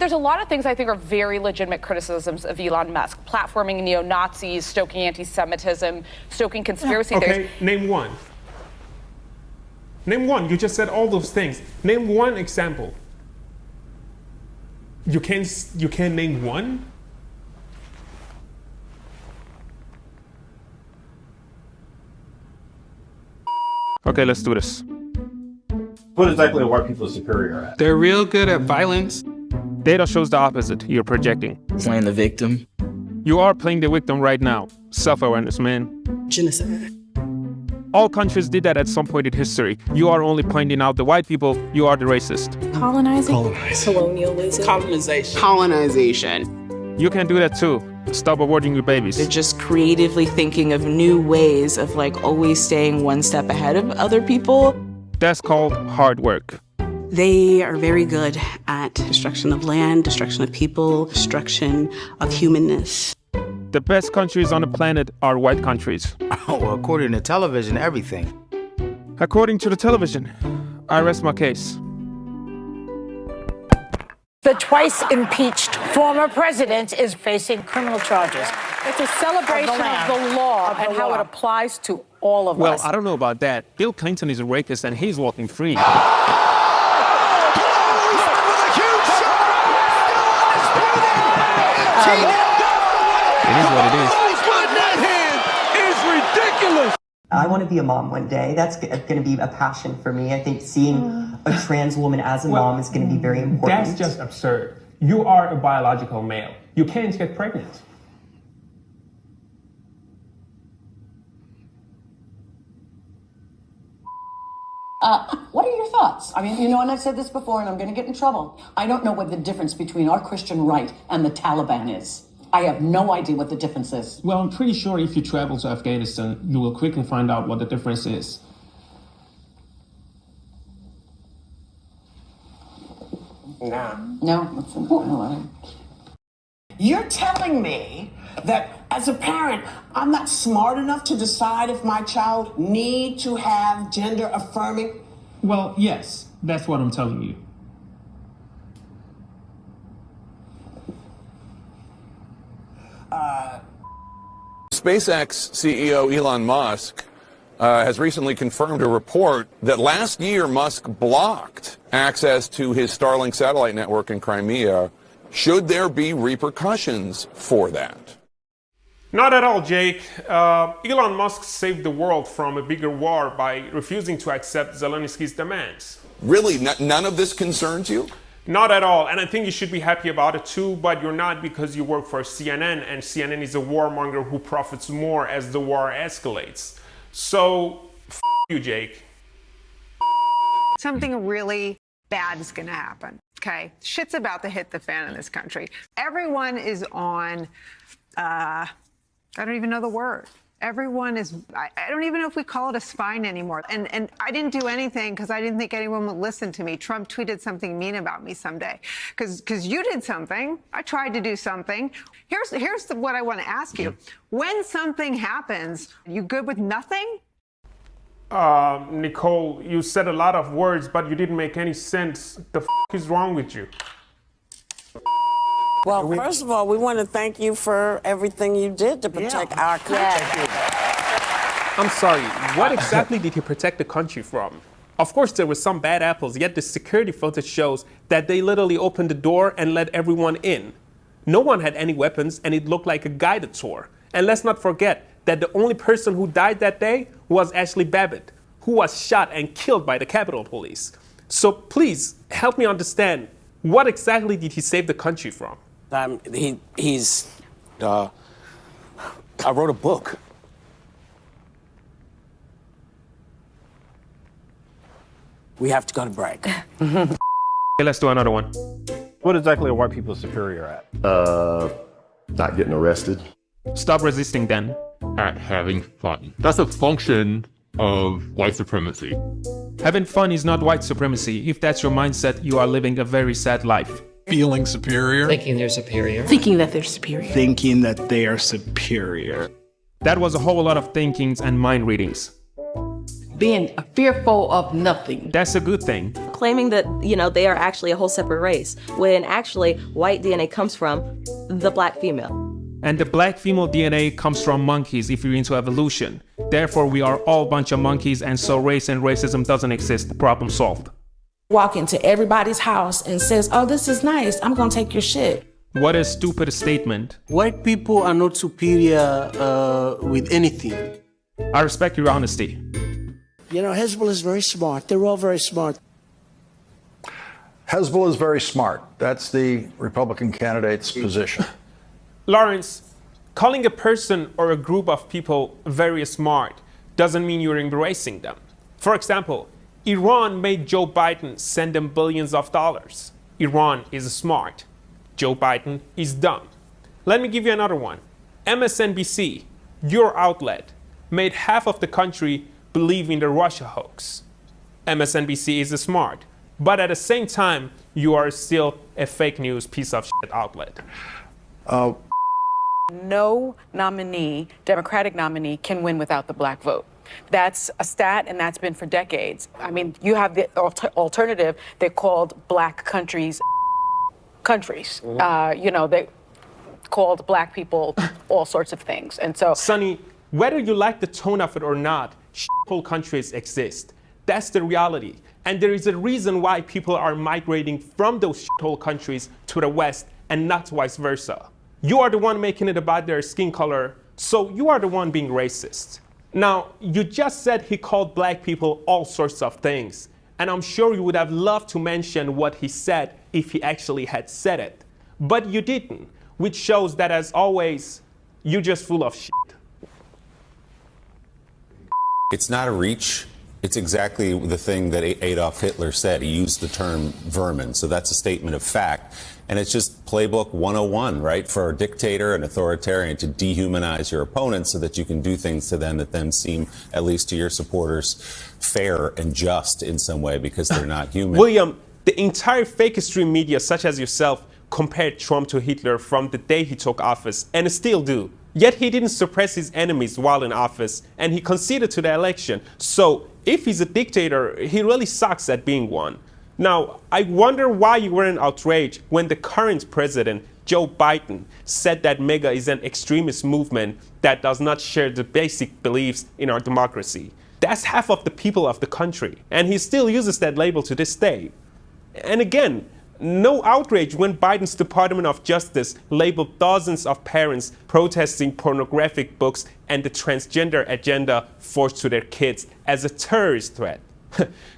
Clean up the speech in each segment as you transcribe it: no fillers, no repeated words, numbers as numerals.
There's a lot of things I think are very legitimate criticisms of Elon Musk. Platforming neo-Nazis, stoking anti-Semitism, stoking conspiracy theories. Okay, name one. Name one. You just said all those things. Name one example. You can't name one? Okay, let's do this. What exactly are white people superior at? They're real good at violence. Data shows the opposite. You're projecting. Playing the victim. You are playing the victim right now. Self-awareness, man. Genocide. All countries did that at some point in history. You are only pointing out the white people. You are the racist. Colonizing. Colonialism. Colonization. Colonization. You can do that too. Stop aborting your babies. They're just creatively thinking of new ways of like always staying one step ahead of other people. That's called hard work. They are very good at destruction of land, destruction of people, destruction of humanness. The best countries on the planet are white countries. Oh, well, according to television, everything. According to the television, I rest my case. The twice impeached former president is facing criminal charges. It's a celebration of the law and how it applies to all of us. Well, I don't know about that. Bill Clinton is a rapist and he's walking free. It is what it is. I want to be a mom one day. That's going to be a passion for me. I think seeing a trans woman as a mom is going to be very important. That's just absurd. You are a biological male. You can't get pregnant. What are your thoughts? I mean, you know, and I've said this before, and I'm going to get in trouble. I don't know what the difference between our Christian right and the Taliban is. I have no idea what the difference is. Well, I'm pretty sure if you travel to Afghanistan, you will quickly find out what the difference is. No, that's not. You're telling me that as a parent, I'm not smart enough to decide if my child need to have gender affirming? Well, yes, that's what I'm telling you. SpaceX CEO Elon Musk has recently confirmed a report that last year Musk blocked access to his Starlink satellite network in Crimea. Should there be repercussions for that? Not at all, Jake. Elon Musk saved the world from a bigger war by refusing to accept Zelensky's demands. Really? None of this concerns you? Not at all, and I think you should be happy about it too, but you're not because you work for CNN, and CNN is a warmonger who profits more as the war escalates. So, you, Jake. Something really bad is going to happen, okay? Shit's about to hit the fan in this country. Everyone is on, I don't even know the word. Everyone is, I don't even know if we call it a spine anymore. And I didn't do anything because I didn't think anyone would listen to me. Trump tweeted something mean about me someday. Because you did something. I tried to do something. Here's what I want to ask you. When something happens, you good with nothing? Nicole, you said a lot of words, but you didn't make any sense. The f is wrong with you? Well, first of all, we want to thank you for everything you did to protect our country. I'm sorry, what exactly did he protect the country from? Of course, there were some bad apples, yet the security footage shows that they literally opened the door and let everyone in. No one had any weapons, and it looked like a guided tour. And let's not forget that the only person who died that day was Ashley Babbitt, who was shot and killed by the Capitol Police. So please, help me understand, what exactly did he save the country from? I wrote a book. We have to go to break. Okay, let's do another one. What exactly are white people superior at? Not getting arrested. Stop resisting, then. At having fun. That's a function of white supremacy. Having fun is not white supremacy. If that's your mindset, you are living a very sad life. Feeling superior. Thinking they're superior. Thinking that they're superior. Thinking that they are superior. That was a whole lot of thinkings and mind readings. being fearful of nothing. That's a good thing. Claiming that, they are actually a whole separate race, when actually white DNA comes from the black female. And the black female DNA comes from monkeys if you're into evolution. Therefore, we are all a bunch of monkeys, and so race and racism doesn't exist. Problem solved. Walk into everybody's house and says, oh, this is nice, I'm gonna take your shit. What a stupid statement. White people are not superior with anything. I respect your honesty. Hezbollah is very smart. They're all very smart. Hezbollah is very smart. That's the Republican candidate's position. Lawrence, calling a person or a group of people very smart doesn't mean you're embracing them. For example, Iran made Joe Biden send them billions of dollars. Iran is smart. Joe Biden is dumb. Let me give you another one. MSNBC, your outlet, made half of the country believe in the Russia hoax. MSNBC is smart, but at the same time, you are still a fake news piece of shit outlet. No nominee, Democratic nominee, can win without the black vote. That's a stat, and that's been for decades. I mean, you have the alternative. They're called black countries. They called black people all sorts of things. And so, Sonny, whether you like the tone of it or not, shithole countries exist. That's the reality. And there is a reason why people are migrating from those shithole countries to the West and not vice versa. You are the one making it about their skin color, so you are the one being racist. Now, you just said he called black people all sorts of things, and I'm sure you would have loved to mention what he said if he actually had said it. But you didn't, which shows that, as always, you're just full of shit. It's not a reach. It's exactly the thing that Adolf Hitler said. He used the term vermin. So that's a statement of fact. And it's just playbook 101, right? For a dictator and authoritarian to dehumanize your opponents so that you can do things to them that then seem, at least to your supporters, fair and just in some way because they're not human. William, the entire fake stream media, such as yourself, compared Trump to Hitler from the day he took office, and still do. Yet he didn't suppress his enemies while in office, and he conceded to the election. So if he's a dictator, he really sucks at being one. Now, I wonder why you weren't outraged when the current president, Joe Biden, said that MAGA is an extremist movement that does not share the basic beliefs in our democracy. That's half of the people of the country, and he still uses that label to this day. And again, no outrage when Biden's Department of Justice labeled dozens of parents protesting pornographic books and the transgender agenda forced to their kids as a terrorist threat.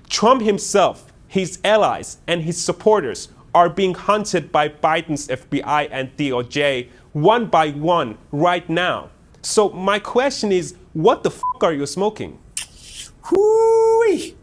Trump himself, his allies, and his supporters are being hunted by Biden's FBI and DOJ one by one right now. So my question is, what the f*** are you smoking? Hoo-wee.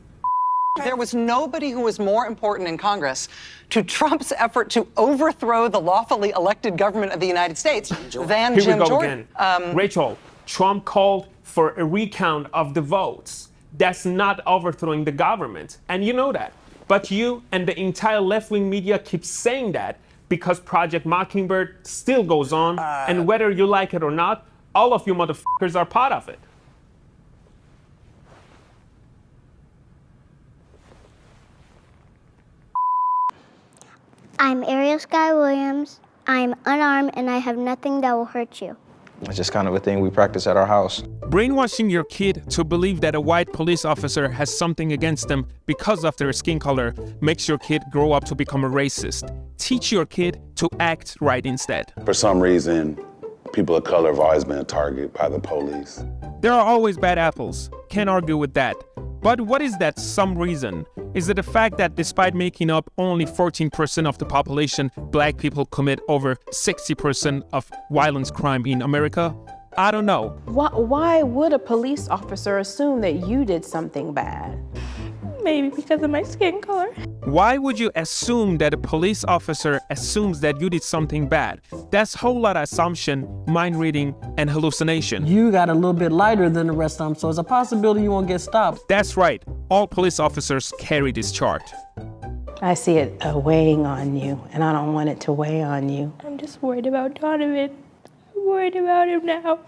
There was nobody who was more important in Congress to Trump's effort to overthrow the lawfully elected government of the United States than Here Jim we go Jordan. Again. Rachel, Trump called for a recount of the votes. That's not overthrowing the government, and you know that. But you and the entire left-wing media keep saying that because Project Mockingbird still goes on, and whether you like it or not, all of you motherfuckers are part of it. I'm Ariel Sky Williams. I'm unarmed and I have nothing that will hurt you. It's just kind of a thing we practice at our house. Brainwashing your kid to believe that a white police officer has something against them because of their skin color makes your kid grow up to become a racist. Teach your kid to act right instead. For some reason, people of color have always been a target by the police. There are always bad apples. Can't argue with that. But what is that some reason? Is it the fact that despite making up only 14% of the population, black people commit over 60% of violence crime in America? I don't know. Why would a police officer assume that you did something bad? Maybe because of my skin color. Why would you assume that a police officer assumes that you did something bad? That's a whole lot of assumption, mind reading, and hallucination. You got a little bit lighter than the rest of them, so it's a possibility you won't get stopped. That's right. All police officers carry this chart. I see it weighing on you, and I don't want it to weigh on you. I'm just worried about Donovan. I'm worried about him now.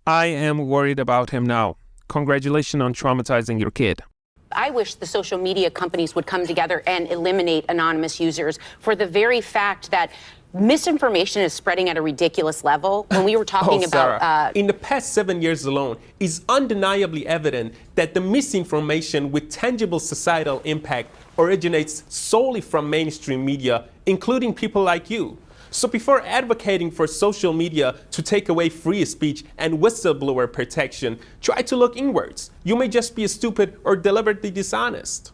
I am worried about him now. Congratulations on traumatizing your kid. I wish the social media companies would come together and eliminate anonymous users for the very fact that misinformation is spreading at a ridiculous level. When we were talking about... in the past 7 years alone, it's undeniably evident that the misinformation with tangible societal impact originates solely from mainstream media, including people like you. So before advocating for social media to take away free speech and whistleblower protection, try to look inwards. You may just be stupid or deliberately dishonest.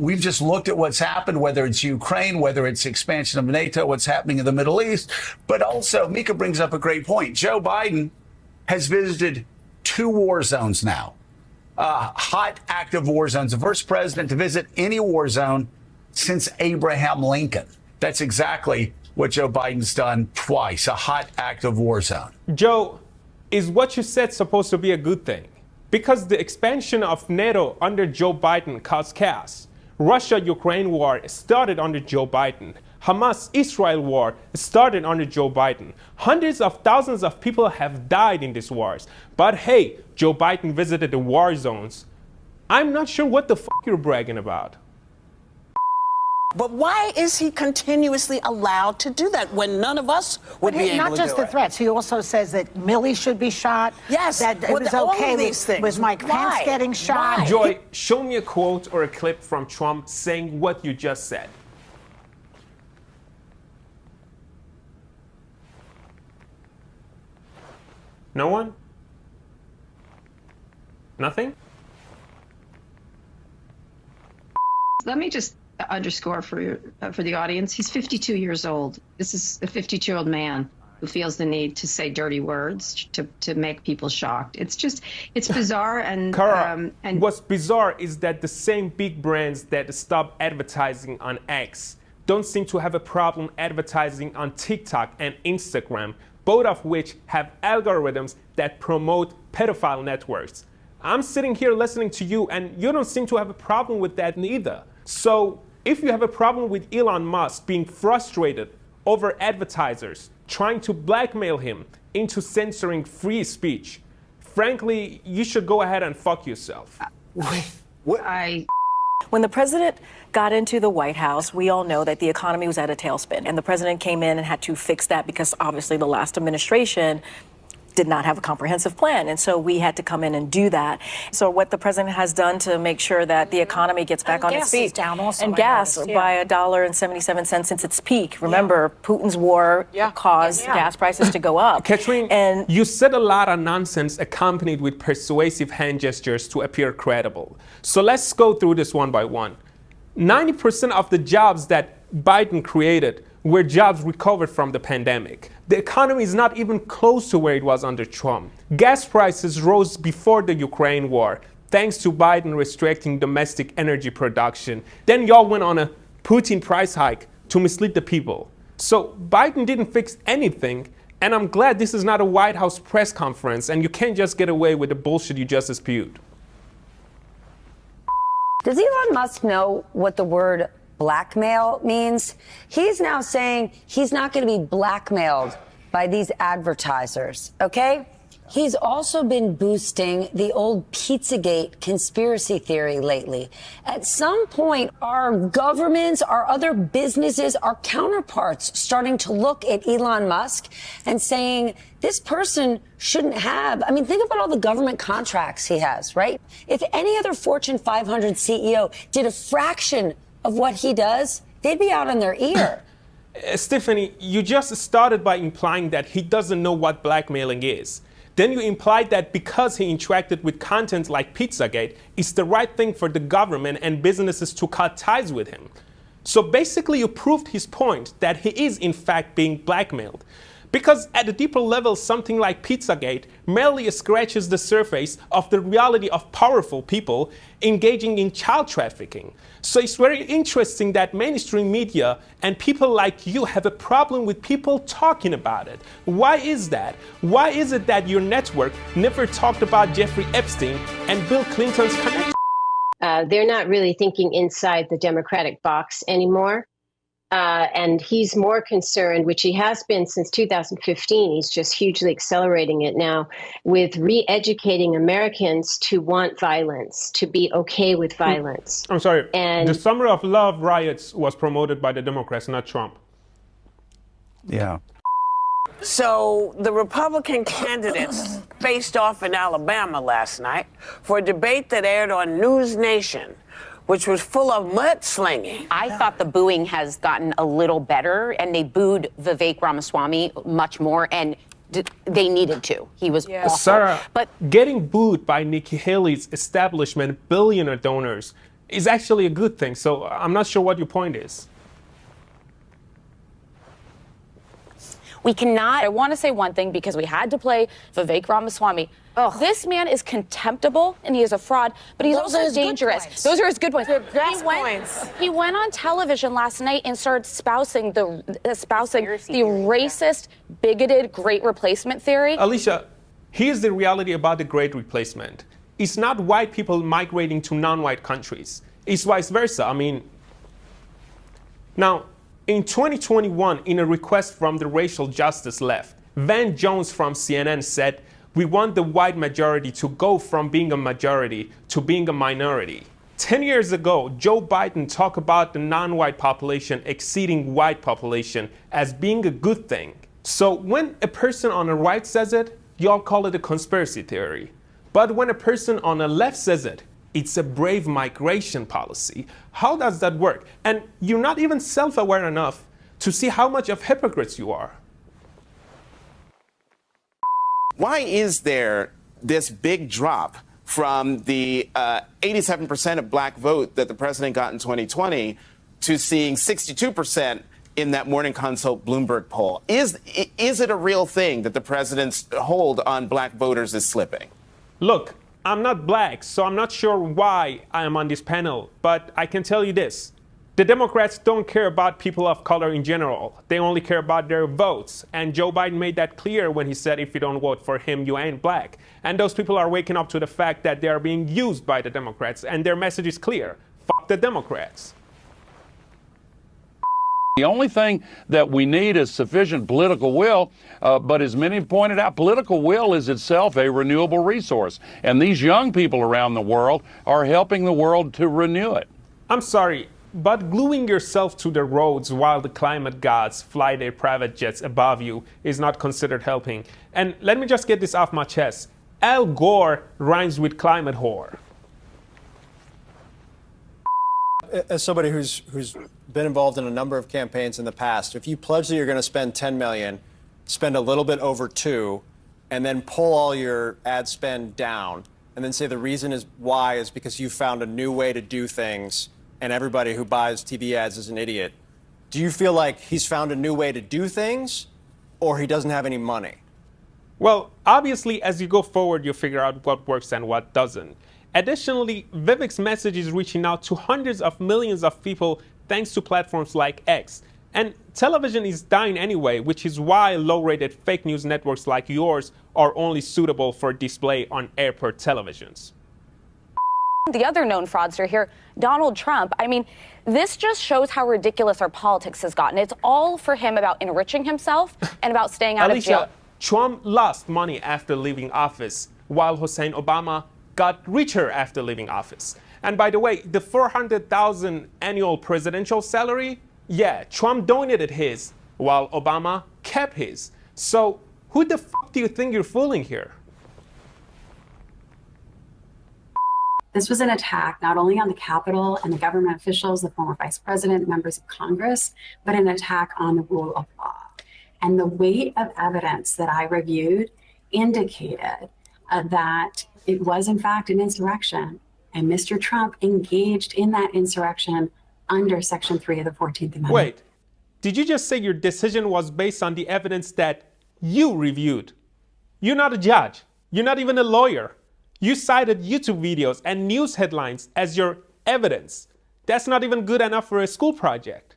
We've just looked at what's happened, whether it's Ukraine, whether it's expansion of NATO, what's happening in the Middle East. But also, Mika brings up a great point. Joe Biden has visited 2 war zones now. Hot, active war zones. The first president to visit any war zone since Abraham Lincoln. That's exactly what Joe Biden's done twice, a hot, active war zone. Joe, is what you said supposed to be a good thing? Because the expansion of NATO under Joe Biden caused chaos. Russia-Ukraine war started under Joe Biden. Hamas-Israel war started under Joe Biden. Hundreds of thousands of people have died in these wars. But hey, Joe Biden visited the war zones. I'm not sure what the fuck you're bragging about. But why is he continuously allowed to do that when none of us would be able to do it? Not just the threats. He also says that Milley should be shot. Yes. That it was okay with Mike Pence getting shot. Why? Joy, show me a quote or a clip from Trump saying what you just said. No one? Nothing? Let me just underscore for the audience. He's 52 years old. This is a 52-year-old man who feels the need to say dirty words to make people shocked. It's bizarre. And Kara, what's bizarre is that the same big brands that stop advertising on X don't seem to have a problem advertising on TikTok and Instagram, both of which have algorithms that promote pedophile networks. I'm sitting here listening to you, and you don't seem to have a problem with that neither. So if you have a problem with Elon Musk being frustrated over advertisers trying to blackmail him into censoring free speech, frankly, you should go ahead and fuck yourself. When the president got into the White House, we all know that the economy was at a tailspin, and the president came in and had to fix that because obviously the last administration did not have a comprehensive plan, and so we had to come in and do that. So what the president has done to make sure that the economy gets back on its feet. Gas is down also. And gas by $1.77 since its peak. Remember, Putin's war caused gas prices to go up. Catherine, and you said a lot of nonsense accompanied with persuasive hand gestures to appear credible. So let's go through this one by one. 90% of the jobs that Biden created were jobs recovered from the pandemic. The economy is not even close to where it was under Trump. Gas prices rose before the Ukraine war, thanks to Biden restricting domestic energy production. Then y'all went on a Putin price hike to mislead the people. So Biden didn't fix anything, and I'm glad this is not a White House press conference and you can't just get away with the bullshit you just spewed. Does Elon Musk know what the word blackmail means? He's now saying he's not going to be blackmailed by these advertisers, okay? He's also been boosting the old Pizzagate conspiracy theory lately. At some point, our governments, our other businesses, our counterparts starting to look at Elon Musk and saying, this person shouldn't have, I mean, think about all the government contracts he has, right? If any other Fortune 500 CEO did a fraction of what he does, they'd be out on their ear. Stephanie, you just started by implying that he doesn't know what blackmailing is. Then you implied that because he interacted with content like Pizzagate, it's the right thing for the government and businesses to cut ties with him. So basically you proved his point that he is in fact being blackmailed. Because at a deeper level, something like Pizzagate merely scratches the surface of the reality of powerful people engaging in child trafficking. So it's very interesting that mainstream media and people like you have a problem with people talking about it. Why is that? Why is it that your network never talked about Jeffrey Epstein and Bill Clinton's connection? They're not really thinking inside the Democratic box anymore. and he's more concerned, which he has been since 2015, he's just hugely accelerating it now, with re-educating Americans to want violence, to be okay with violence. I'm sorry, and the Summer of Love riots was promoted by the Democrats, not Trump. Yeah. So the Republican candidates faced off in Alabama last night for a debate that aired on News Nation, which was full of mudslinging. I thought the booing has gotten a little better, and they booed Vivek Ramaswamy much more, and they needed to. He was awful. Sarah, But getting booed by Nikki Haley's establishment billionaire donors is actually a good thing, so I'm not sure what your point is. We cannot, I want to say one thing because we had to play Vivek Ramaswamy. This man is contemptible and he is a fraud, but he's also dangerous. Those are his good points. He went on television last night and started espousing the racist, bigoted Great Replacement theory. Alicia, here's the reality about the Great Replacement. It's not white people migrating to non-white countries. It's vice versa. I mean, now, in 2021, in a request from the racial justice left, Van Jones from CNN said, "We want the white majority to go from being a majority to being a minority." 10 years ago, Joe Biden talked about the non-white population exceeding white population as being a good thing. So when a person on the right says it, y'all call it a conspiracy theory. But when a person on the left says it, it's a brave migration policy. How does that work? And you're not even self-aware enough to see how much of hypocrites you are. Why is there this big drop from the 87% of black vote that the president got in 2020 to seeing 62% in that Morning Consult Bloomberg poll? Is it a real thing that the president's hold on black voters is slipping? Look, I'm not black, so I'm not sure why I am on this panel, but I can tell you this. The Democrats don't care about people of color in general. They only care about their votes. And Joe Biden made that clear when he said, if you don't vote for him, you ain't black. And those people are waking up to the fact that they are being used by the Democrats, and their message is clear. Fuck the Democrats. The only thing that we need is sufficient political will, but as many have pointed out, political will is itself a renewable resource. And these young people around the world are helping the world to renew it. I'm sorry, but gluing yourself to the roads while the climate gods fly their private jets above you is not considered helping. And let me just get this off my chest. Al Gore rhymes with climate whore. As somebody who's been involved in a number of campaigns in the past, if you pledge that you're going to spend $10 million, spend a little bit over $2 million, and then pull all your ad spend down, and then say the reason is why is because you found a new way to do things, and everybody who buys TV ads is an idiot, do you feel like he's found a new way to do things, or he doesn't have any money? Well, obviously, as you go forward, you figure out what works and what doesn't. Additionally, Vivek's message is reaching out to hundreds of millions of people thanks to platforms like X. And television is dying anyway, which is why low-rated fake news networks like yours are only suitable for display on airport televisions. The other known fraudster here, Donald Trump, I mean, this just shows how ridiculous our politics has gotten. It's all for him about enriching himself and about staying out of jail. Trump lost money after leaving office, while Hussein Obama got richer after leaving office. And by the way, the $400,000 annual presidential salary, yeah, Trump donated his, while Obama kept his. So who the fuck do you think you're fooling here? This was an attack not only on the Capitol and the government officials, the former vice president, members of Congress, but an attack on the rule of law. And the weight of evidence that I reviewed indicated that it was, in fact, an insurrection. And Mr. Trump engaged in that insurrection under Section 3 of the 14th Amendment. Wait, did you just say your decision was based on the evidence that you reviewed? You're not a judge. You're not even a lawyer. You cited YouTube videos and news headlines as your evidence. That's not even good enough for a school project.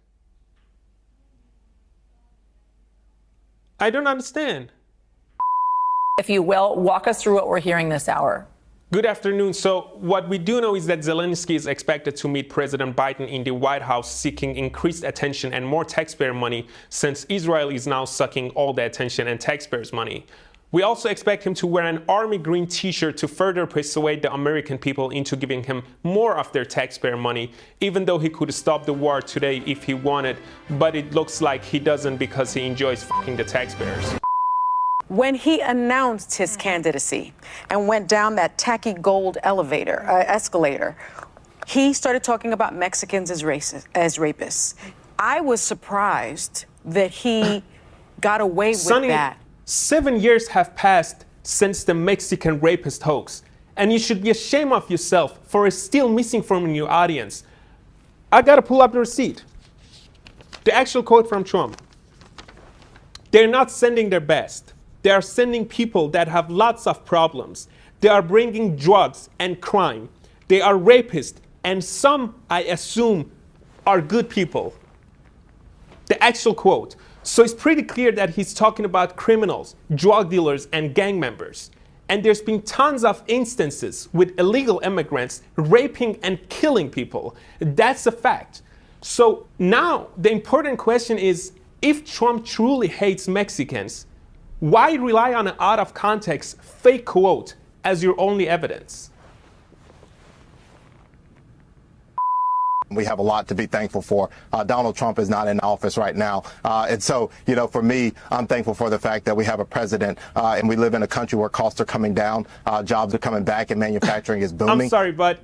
I don't understand. If you will, walk us through what we're hearing this hour. Good afternoon. So what we do know is that Zelensky is expected to meet President Biden in the White House, seeking increased attention and more taxpayer money, since Israel is now sucking all the attention and taxpayers' money. We also expect him to wear an army green t-shirt to further persuade the American people into giving him more of their taxpayer money, even though he could stop the war today if he wanted, but it looks like he doesn't because he enjoys fucking the taxpayers. When he announced his candidacy and went down that tacky gold escalator, he started talking about Mexicans as rapists. I was surprised that he got away with that. 7 years have passed since the Mexican rapist hoax, and you should be ashamed of yourself for still misinforming your audience. I gotta pull up the receipt. The actual quote from Trump. They're not sending their best. They are sending people that have lots of problems. They are bringing drugs and crime. They are rapists, and some, I assume, are good people. The actual quote. So it's pretty clear that he's talking about criminals, drug dealers, and gang members. And there's been tons of instances with illegal immigrants raping and killing people. That's a fact. So now the important question is, if Trump truly hates Mexicans, why rely on an out-of-context fake quote as your only evidence? We have a lot to be thankful for. Donald Trump is not in office right now. And so, for me, I'm thankful for the fact that we have a president and we live in a country where costs are coming down, jobs are coming back, and manufacturing is booming. I'm sorry, but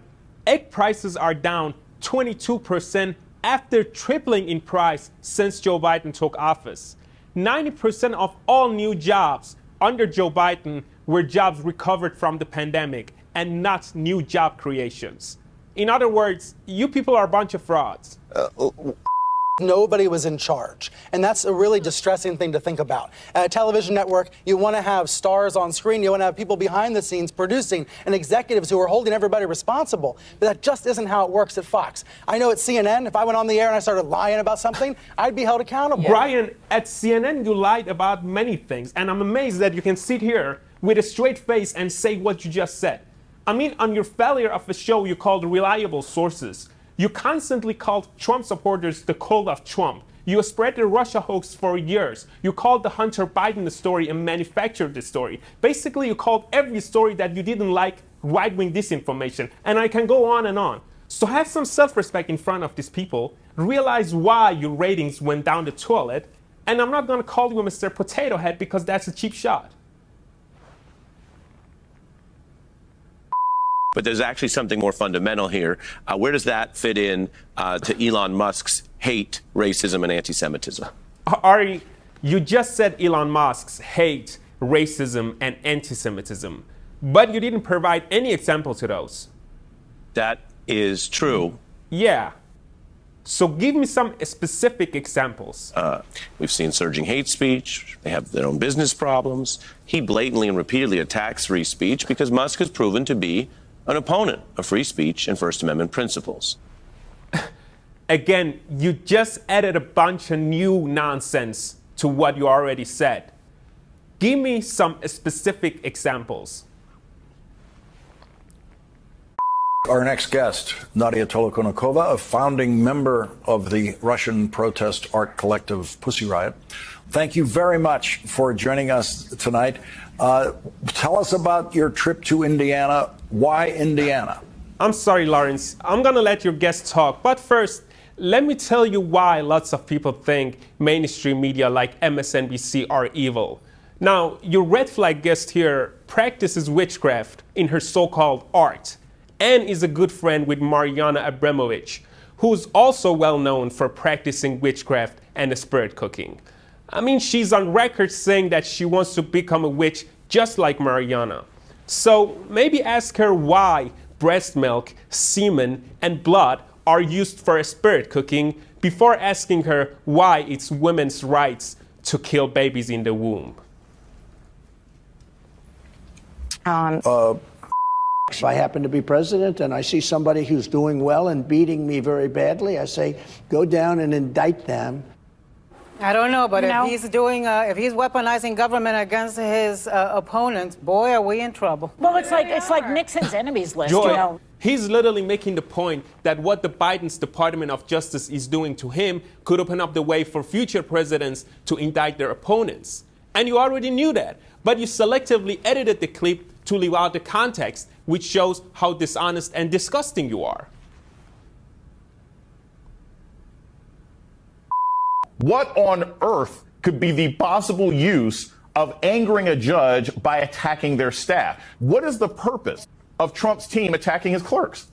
egg prices are down 22% after tripling in price since Joe Biden took office. 90% of all new jobs under Joe Biden were jobs recovered from the pandemic and not new job creations. In other words, you people are a bunch of frauds. Nobody was in charge. And that's a really distressing thing to think about. At a television network, you want to have stars on screen, you want to have people behind the scenes producing, and executives who are holding everybody responsible. But that just isn't how it works at Fox. I know at CNN, if I went on the air and I started lying about something, I'd be held accountable. Brian, at CNN, you lied about many things, and I'm amazed that you can sit here with a straight face and say what you just said. I mean, on your failure of a show you called Reliable Sources, you constantly called Trump supporters the cult of Trump. You spread the Russia hoax for years. You called the Hunter Biden story and manufactured the story. Basically, you called every story that you didn't like right-wing disinformation. And I can go on and on. So have some self-respect in front of these people. Realize why your ratings went down the toilet. And I'm not going to call you Mr. Potato Head because that's a cheap shot. But there's actually something more fundamental here. Where does that fit in to Elon Musk's hate, racism, and anti-Semitism? Ari, you just said Elon Musk's hate, racism, and anti-Semitism, but you didn't provide any example to those. That is true. Yeah. So give me some specific examples. We've seen surging hate speech. They have their own business problems. He blatantly and repeatedly attacks free speech because Musk has proven to be an opponent of free speech and First Amendment principles. Again, you just added a bunch of new nonsense to what you already said. Give me some specific examples. Our next guest, Nadia Tolokonnikova, a founding member of the Russian protest art collective Pussy Riot. Thank you very much for joining us tonight. Tell us about your trip to Indiana. Why Indiana? I'm sorry, Lawrence. I'm going to let your guest talk. But first, let me tell you why lots of people think mainstream media like MSNBC are evil. Now, your red flag guest here practices witchcraft in her so-called art and is a good friend with Mariana Abramovich, who's also well known for practicing witchcraft and spirit cooking. I mean, she's on record saying that she wants to become a witch just like Mariana. So maybe ask her why breast milk, semen, and blood are used for spirit cooking before asking her why it's women's rights to kill babies in the womb. If I happen to be president and I see somebody who's doing well and beating me very badly, I say, go down and indict them. I don't know, but You if know? he's doing, if he's weaponizing government against his opponents, boy, are we in trouble. Well, it's like Nixon's enemies list. Joy, You know? he's literally making the point that what the Biden's Department of Justice is doing to him could open up the way for future presidents to indict their opponents. And you already knew that, but you selectively edited the clip to leave out the context, which shows how dishonest and disgusting you are. What on earth could be the possible use of angering a judge by attacking their staff? What is the purpose of Trump's team attacking his clerks?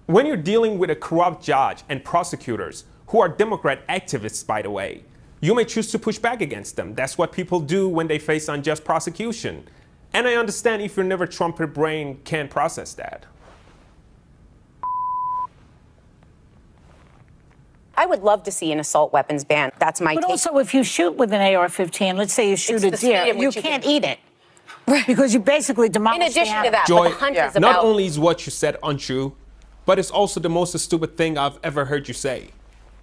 When you're dealing with a corrupt judge and prosecutors, who are Democrat activists, by the way, you may choose to push back against them. That's what people do when they face unjust prosecution. And I understand if your never Trumper brain can't process that. I would love to see an assault weapons ban. That's my But take. also, if you shoot with an AR-15, let's say you shoot It's a the speed deer, at you which you can't can- eat it. Because you basically demolish In addition to that, Joy, but the hunt is not about... only is what you said untrue, but it's also the most stupid thing I've ever heard you say.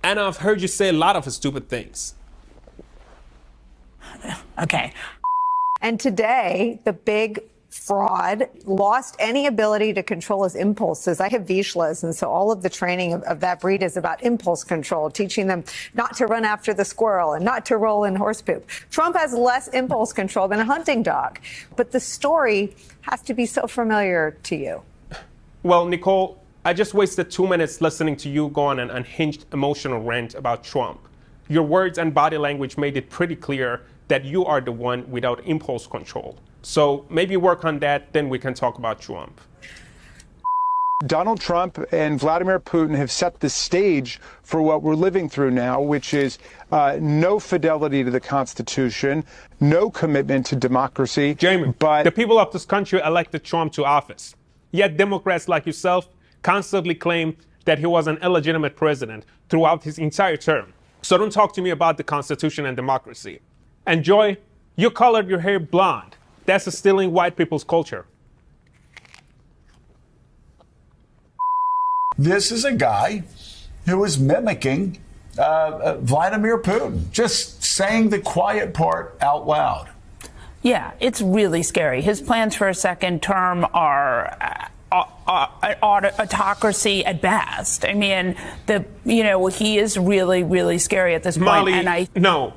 And I've heard you say a lot of stupid things. Okay. And today, the big fraud lost any ability to control his impulses. I have Vizslas, and so all of the training of that breed is about impulse control, teaching them not to run after the squirrel and not to roll in horse poop. Trump has less impulse control than a hunting dog, but the story has to be so familiar to you. Well, Nicole, I just wasted 2 minutes listening to you go on an unhinged emotional rant about Trump. Your words and body language made it pretty clear that you are the one without impulse control. So maybe work on that, then we can talk about Trump. Donald Trump and Vladimir Putin have set the stage for what we're living through now, which is no fidelity to the Constitution, no commitment to democracy. Jamie, the people of this country elected Trump to office. Yet Democrats like yourself constantly claim that he was an illegitimate president throughout his entire term. So don't talk to me about the Constitution and democracy. And Joy, you colored your hair blonde. That's stealing white people's culture. This is a guy who is mimicking Vladimir Putin, just saying the quiet part out loud. Yeah, it's really scary. His plans for a second term are autocracy at best. I mean, he is really, really scary at this point. Molly, no.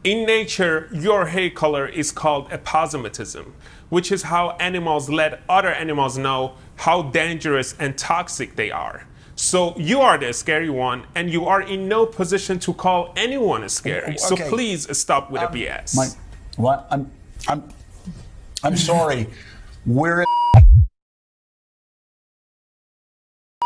In nature, your hair color is called aposematism, which is how animals let other animals know how dangerous and toxic they are. So you are the scary one, and you are in no position to call anyone scary. Okay. So please stop with the BS. I'm sorry. We're